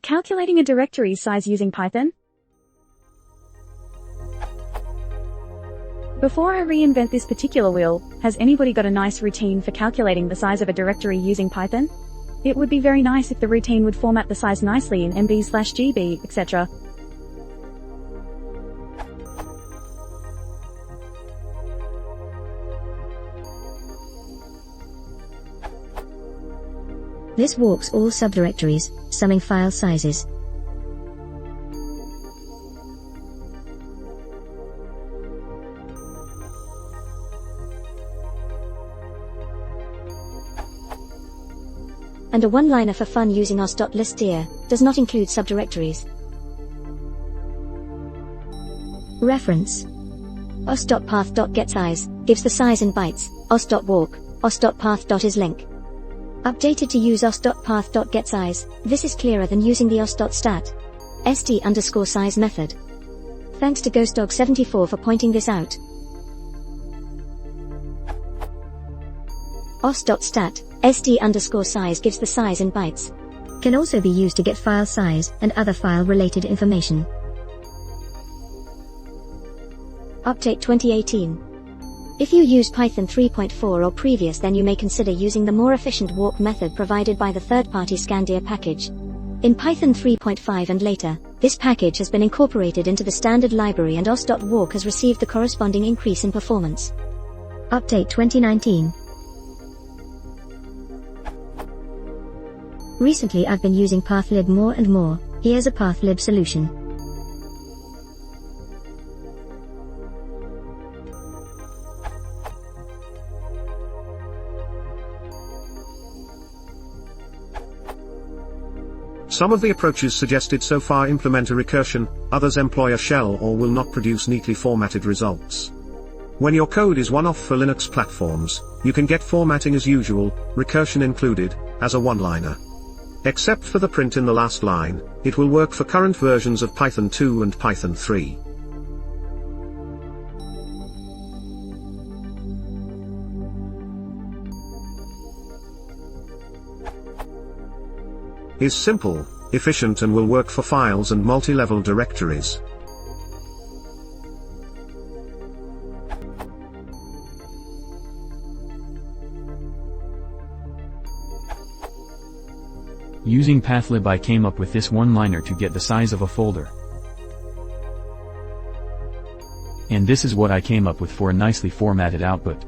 Calculating a directory size using Python? Before I reinvent this particular wheel, has anybody got a nice routine for calculating the size of a directory using Python? It would be very nice if the routine would format the size nicely in MB/GB, etc. This walks all subdirectories, summing file sizes. And a one-liner for fun using os.list here does not include subdirectories. Reference: os.path.getSize gives the size in bytes, os.walk, os.path.isLink. Updated to use os.path.getSize, this is clearer than using the os.stat st_size method. Thanks to GhostDog74 for pointing this out. os.stat st_size gives the size in bytes. Can also be used to get file size and other file-related information. Update 2018. If you use Python 3.4 or previous, then you may consider using the more efficient walk method provided by the third-party Scandia package. In Python 3.5 and later, this package has been incorporated into the standard library and os.walk has received the corresponding increase in performance. Update 2019. Recently I've been using pathlib more and more. Here's a pathlib solution. Some of the approaches suggested so far implement a recursion, others employ a shell or will not produce neatly formatted results. When your code is one-off for Linux platforms, you can get formatting as usual, recursion included, as a one-liner. Except for the print in the last line, it will work for current versions of Python 2 and Python 3. Is simple, efficient and will work for files and multi-level directories. Using pathlib I came up with this one-liner to get the size of a folder. And this is what I came up with for a nicely formatted output.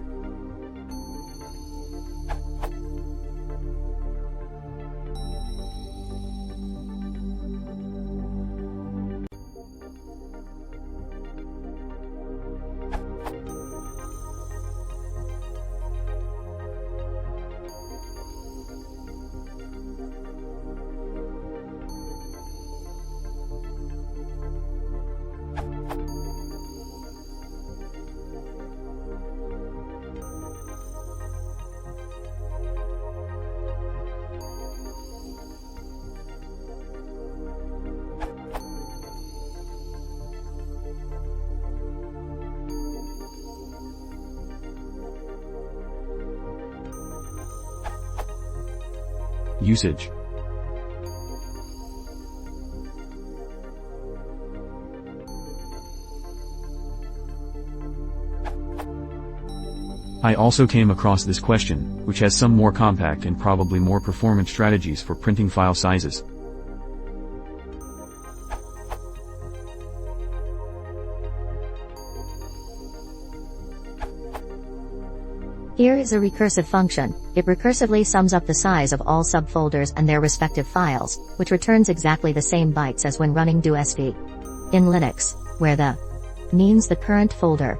Usage. I also came across this question, which has some more compact and probably more performant strategies for printing file sizes. Here is a recursive function. It recursively sums up the size of all subfolders and their respective files, which returns exactly the same bytes as when running do_sp. In Linux, where the means the current folder.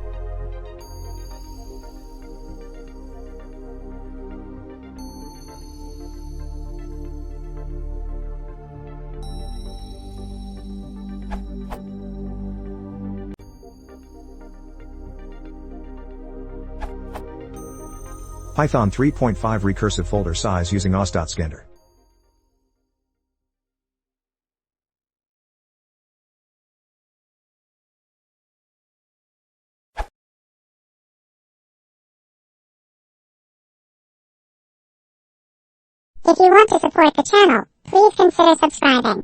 Python 3.5 recursive folder size using os.scander. If you want to support the channel, please consider subscribing.